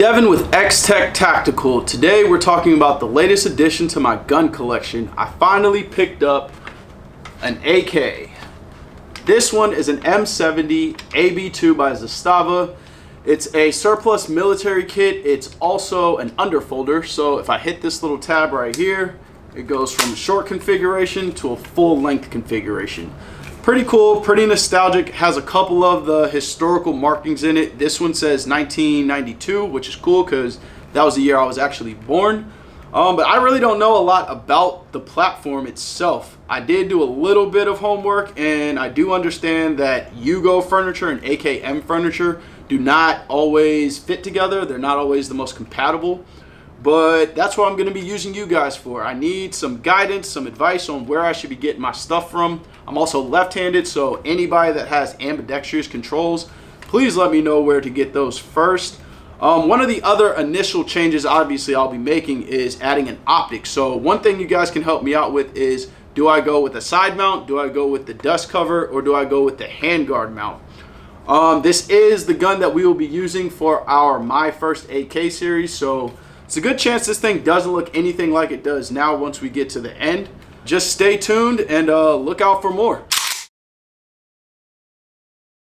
Devin with X-Tech Tactical. Today we're talking about the latest addition to my gun collection. I finally picked up an AK. This one is an M70 AB2 by Zastava. It's a surplus military kit. It's also an underfolder. So if I hit this little tab right here, it goes from short configuration to a full length configuration. Pretty cool, pretty nostalgic, has a couple of the historical markings in it. This one says 1992, which is cool because that was the year I was actually born. But I really don't know a lot about the platform itself. I did do a little bit of homework, and I do understand that Yugo furniture and AKM furniture do not always fit together. They're not always the most compatible. But that's what I'm going to be using you guys for. I need some guidance, some advice on where I should be getting my stuff from. I'm also left-handed, so anybody that has ambidextrous controls, please let me know where to get those first. One of the other initial changes obviously I'll be making is adding an optic. So one thing you guys can help me out with is, do I go with a side mount, do I go with the dust cover, or do I go with the handguard mount? This is the gun that we will be using for our My First AK series, so it's a good chance this thing doesn't look anything like it does now once we get to the end. Just stay tuned and look out for more.